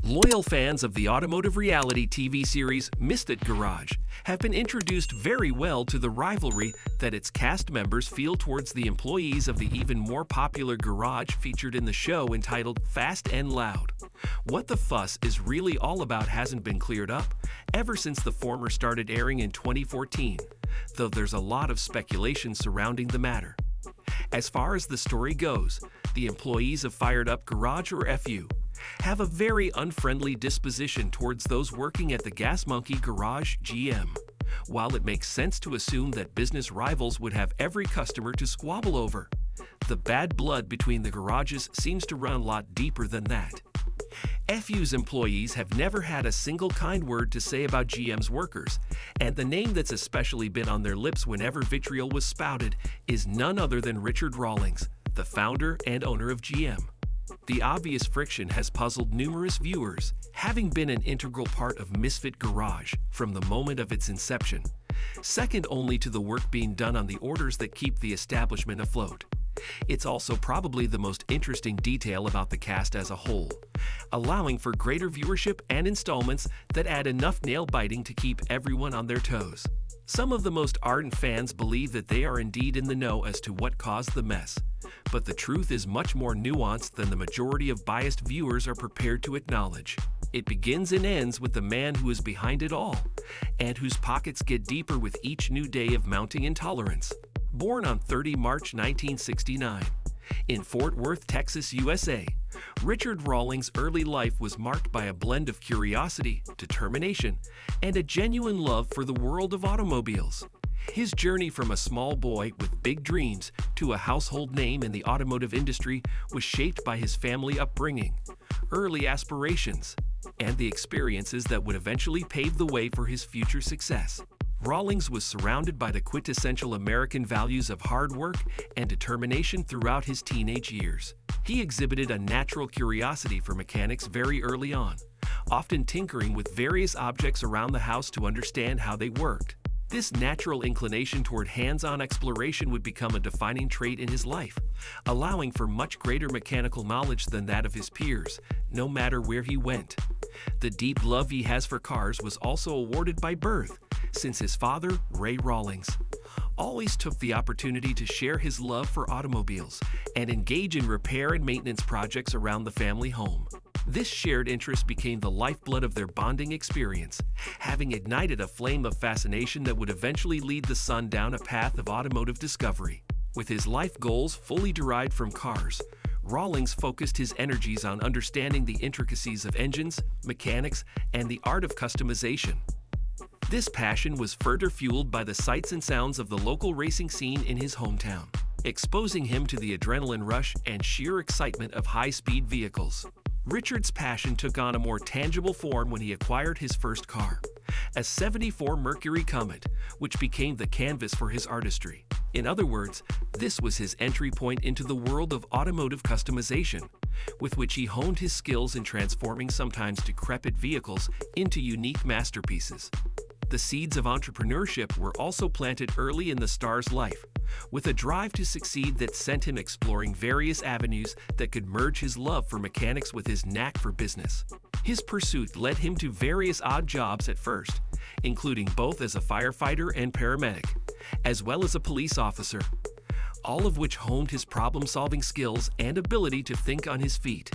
Loyal fans of the automotive reality TV series Misfit Garage have been introduced very well to the rivalry that its cast members feel towards the employees of the even more popular garage featured in the show entitled Fast and Loud. What the fuss is really all about hasn't been cleared up ever since the former started airing in 2014, though there's a lot of speculation surrounding the matter. As far as the story goes, the employees of Fired Up Garage, or FU, have a very unfriendly disposition towards those working at the Gas Monkey Garage GM. While it makes sense to assume that business rivals would have every customer to squabble over, the bad blood between the garages seems to run a lot deeper than that. FU's employees have never had a single kind word to say about GM's workers, and the name that's especially been on their lips whenever vitriol was spouted is none other than Richard Rawlings, the founder and owner of GM. The obvious friction has puzzled numerous viewers, having been an integral part of Misfit Garage from the moment of its inception, second only to the work being done on the orders that keep the establishment afloat. It's also probably the most interesting detail about the cast as a whole, allowing for greater viewership and installments that add enough nail-biting to keep everyone on their toes. Some of the most ardent fans believe that they are indeed in the know as to what caused the mess, but the truth is much more nuanced than the majority of biased viewers are prepared to acknowledge. It begins and ends with the man who is behind it all, and whose pockets get deeper with each new day of mounting intolerance. Born on 30 March 1969, in Fort Worth, Texas, USA, Richard Rawlings' early life was marked by a blend of curiosity, determination, and a genuine love for the world of automobiles. His journey from a small boy with big dreams to a household name in the automotive industry was shaped by his family upbringing, early aspirations, and the experiences that would eventually pave the way for his future success. Rawlings was surrounded by the quintessential American values of hard work and determination throughout his teenage years. He exhibited a natural curiosity for mechanics very early on, often tinkering with various objects around the house to understand how they worked. This natural inclination toward hands-on exploration would become a defining trait in his life, allowing for much greater mechanical knowledge than that of his peers, no matter where he went. The deep love he has for cars was also awarded by birth, since his father, Ray Rawlings, always took the opportunity to share his love for automobiles and engage in repair and maintenance projects around the family home. This shared interest became the lifeblood of their bonding experience, having ignited a flame of fascination that would eventually lead the son down a path of automotive discovery. With his life goals fully derived from cars, Rawlings focused his energies on understanding the intricacies of engines, mechanics, and the art of customization. This passion was further fueled by the sights and sounds of the local racing scene in his hometown, exposing him to the adrenaline rush and sheer excitement of high-speed vehicles. Richard's passion took on a more tangible form when he acquired his first car, a '74 Mercury Comet, which became the canvas for his artistry. In other words, this was his entry point into the world of automotive customization, with which he honed his skills in transforming sometimes decrepit vehicles into unique masterpieces. The seeds of entrepreneurship were also planted early in the star's life, with a drive to succeed that sent him exploring various avenues that could merge his love for mechanics with his knack for business. His pursuit led him to various odd jobs at first, including both as a firefighter and paramedic, as well as a police officer, all of which honed his problem-solving skills and ability to think on his feet,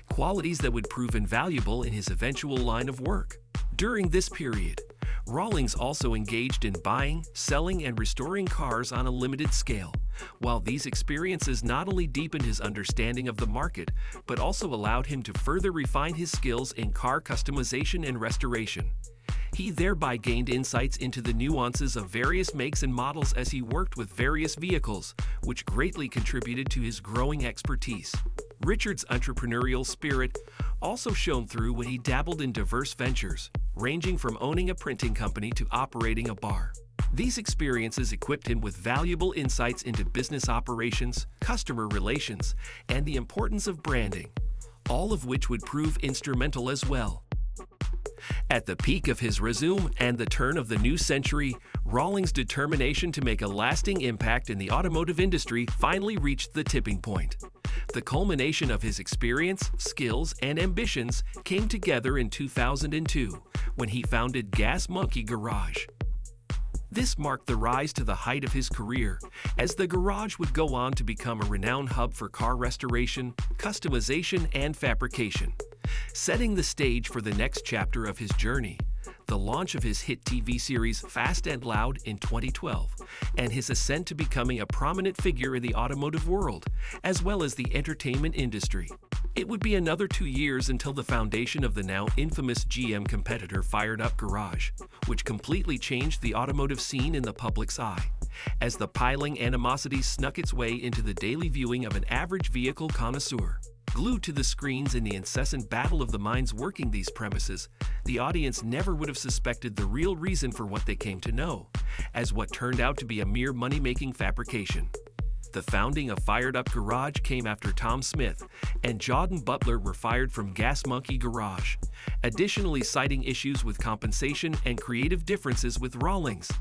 qualities that would prove invaluable in his eventual line of work. During this period, Rawlings also engaged in buying, selling, and restoring cars on a limited scale, while these experiences not only deepened his understanding of the market, but also allowed him to further refine his skills in car customization and restoration. He thereby gained insights into the nuances of various makes and models as he worked with various vehicles, which greatly contributed to his growing expertise. Richard's entrepreneurial spirit also shone through when he dabbled in diverse ventures, ranging from owning a printing company to operating a bar. These experiences equipped him with valuable insights into business operations, customer relations, and the importance of branding, all of which would prove instrumental as well. At the peak of his resume and the turn of the new century, Rawlings' determination to make a lasting impact in the automotive industry finally reached the tipping point. The culmination of his experience, skills, and ambitions came together in 2002 when he founded Gas Monkey Garage. This marked the rise to the height of his career, as the garage would go on to become a renowned hub for car restoration, customization, and fabrication, setting the stage for the next chapter of his journey, the launch of his hit TV series Fast and Loud in 2012, and his ascent to becoming a prominent figure in the automotive world, as well as the entertainment industry. It would be another 2 years until the foundation of the now infamous GM competitor Fired Up Garage, which completely changed the automotive scene in the public's eye, as the piling animosity snuck its way into the daily viewing of an average vehicle connoisseur. Glued to the screens in the incessant battle of the minds working these premises, the audience never would have suspected the real reason for what they came to know, as what turned out to be a mere money-making fabrication. The founding of Fired Up Garage came after Tom Smith and Jordan Butler were fired from Gas Monkey Garage, additionally citing issues with compensation and creative differences with Rawlings.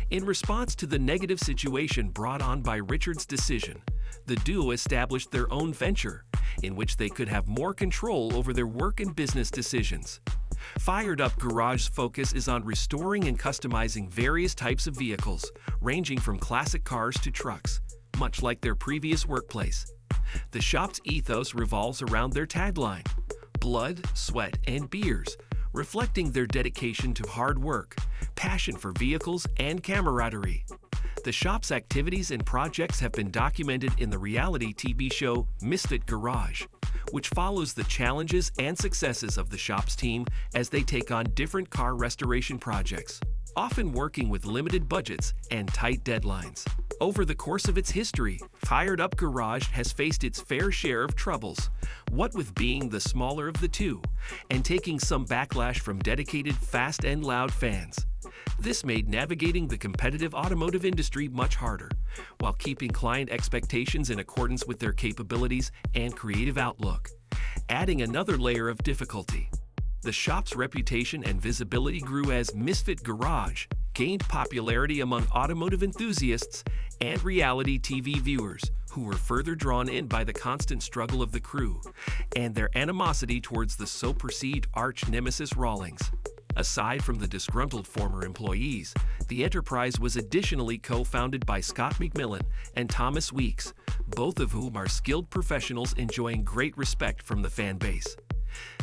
In response to the negative situation brought on by Richard's decision, the duo established their own venture, in which they could have more control over their work and business decisions. Fired Up Garage's focus is on restoring and customizing various types of vehicles, ranging from classic cars to trucks, much like their previous workplace. The shop's ethos revolves around their tagline, "Blood, Sweat, and Beers," reflecting their dedication to hard work, passion for vehicles, and camaraderie. The shop's activities and projects have been documented in the reality TV show Misfit Garage, which follows the challenges and successes of the shop's team as they take on different car restoration projects, often working with limited budgets and tight deadlines. Over the course of its history, Fired Up Garage has faced its fair share of troubles, what with being the smaller of the two, and taking some backlash from dedicated Fast and Loud fans. This made navigating the competitive automotive industry much harder, while keeping client expectations in accordance with their capabilities and creative outlook, adding another layer of difficulty. The shop's reputation and visibility grew as Misfit Garage gained popularity among automotive enthusiasts and reality TV viewers, who were further drawn in by the constant struggle of the crew and their animosity towards the so-perceived arch-nemesis Rawlings. Aside from the disgruntled former employees, the enterprise was additionally co-founded by Scott McMillan and Thomas Weeks, both of whom are skilled professionals enjoying great respect from the fan base.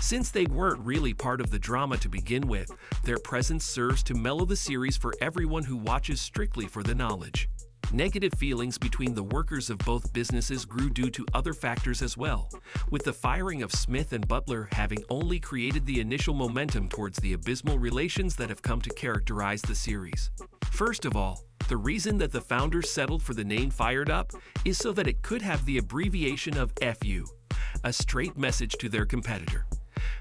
Since they weren't really part of the drama to begin with, their presence serves to mellow the series for everyone who watches strictly for the knowledge. Negative feelings between the workers of both businesses grew due to other factors as well, with the firing of Smith and Butler having only created the initial momentum towards the abysmal relations that have come to characterize the series. First of all, the reason that the founders settled for the name Fired Up is so that it could have the abbreviation of FU, a straight message to their competitor.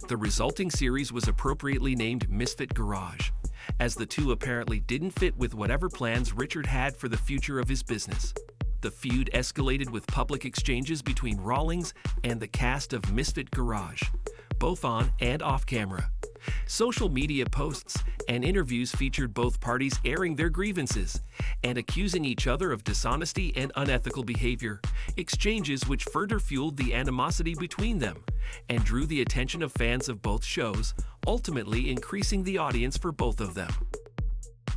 The resulting series was appropriately named Misfit Garage, as the two apparently didn't fit with whatever plans Richard had for the future of his business. The feud escalated with public exchanges between Rawlings and the cast of Misfit Garage, both on and off camera. Social media posts and interviews featured both parties airing their grievances and accusing each other of dishonesty and unethical behavior, exchanges which further fueled the animosity between them and drew the attention of fans of both shows, ultimately increasing the audience for both of them.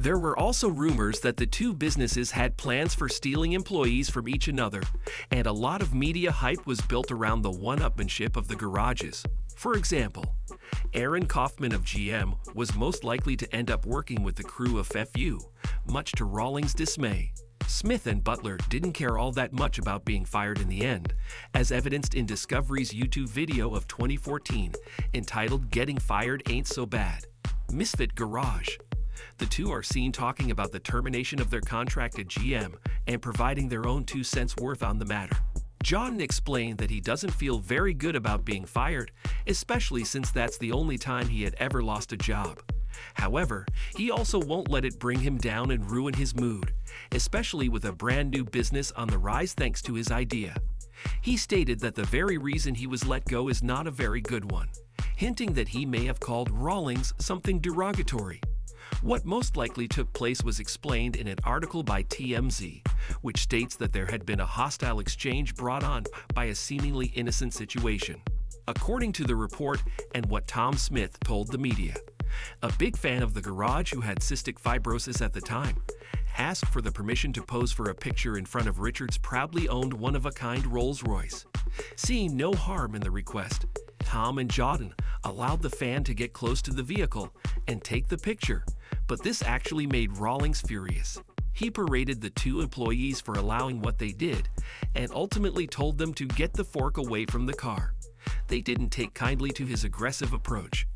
There were also rumors that the two businesses had plans for stealing employees from each another, and a lot of media hype was built around the one-upmanship of the garages. For example, Aaron Kaufman of GM was most likely to end up working with the crew of FU, much to Rawlings' dismay. Smith and Butler didn't care all that much about being fired in the end, as evidenced in Discovery's YouTube video of 2014 entitled "Getting Fired Ain't So Bad." Misfit Garage. The two are seen talking about the termination of their contract at GM and providing their own 2 cents worth on the matter. Jordan explained that he doesn't feel very good about being fired, especially since that's the only time he had ever lost a job. However, he also won't let it bring him down and ruin his mood, especially with a brand new business on the rise thanks to his idea. He stated that the very reason he was let go is not a very good one, hinting that he may have called Rawlings something derogatory. What most likely took place was explained in an article by TMZ, which states that there had been a hostile exchange brought on by a seemingly innocent situation. According to the report and what Tom Smith told the media, a big fan of the garage who had cystic fibrosis at the time asked for the permission to pose for a picture in front of Richard's proudly owned one-of-a-kind Rolls-Royce. Seeing no harm in the request, Tom and Jordan allowed the fan to get close to the vehicle and take the picture, but this actually made Rawlings furious. He paraded the two employees for allowing what they did and ultimately told them to get the fork away from the car. They didn't take kindly to his aggressive approach,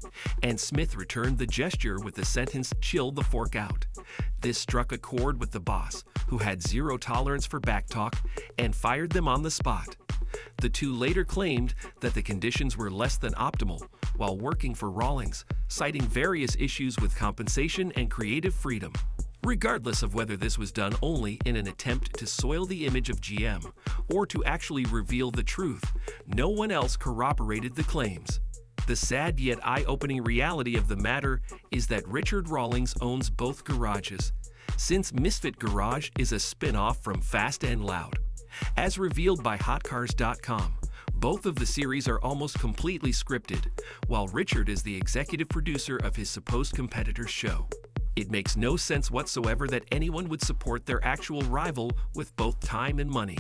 and Smith returned the gesture with the sentence, "Chill the fork out." This struck a chord with the boss, who had zero tolerance for backtalk and fired them on the spot. The two later claimed that the conditions were less than optimal while working for Rawlings, citing various issues with compensation and creative freedom. Regardless of whether this was done only in an attempt to soil the image of GM or to actually reveal the truth, no one else corroborated the claims. The sad yet eye-opening reality of the matter is that Richard Rawlings owns both garages, since Misfit Garage is a spin-off from Fast and Loud. As revealed by HotCars.com, both of the series are almost completely scripted, while Richard is the executive producer of his supposed competitor's show. It makes no sense whatsoever that anyone would support their actual rival with both time and money,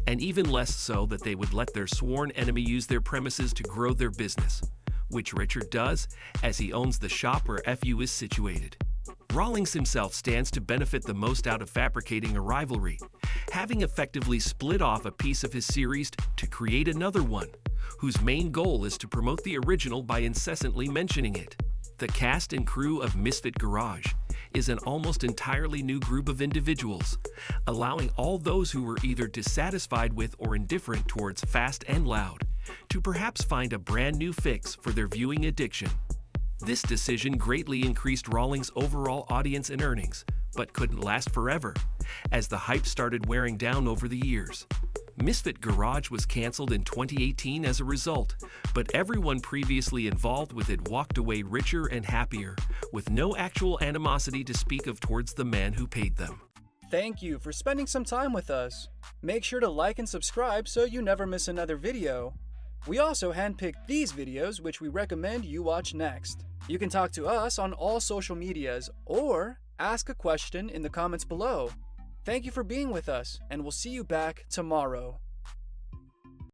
and even less so that they would let their sworn enemy use their premises to grow their business, which Richard does, as he owns the shop where FU is situated. Rawlings himself stands to benefit the most out of fabricating a rivalry, having effectively split off a piece of his series to create another one, whose main goal is to promote the original by incessantly mentioning it. The cast and crew of Misfit Garage is an almost entirely new group of individuals, allowing all those who were either dissatisfied with or indifferent towards Fast and Loud to perhaps find a brand new fix for their viewing addiction. This decision greatly increased Rawlings' overall audience and earnings, but couldn't last forever, as the hype started wearing down over the years. Misfit Garage was canceled in 2018 as a result, but everyone previously involved with it walked away richer and happier, with no actual animosity to speak of towards the man who paid them. Thank you for spending some time with us. Make sure to like and subscribe so you never miss another video. We also handpicked these videos which we recommend you watch next. You can talk to us on all social medias or ask a question in the comments below. Thank you for being with us, and we'll see you back tomorrow.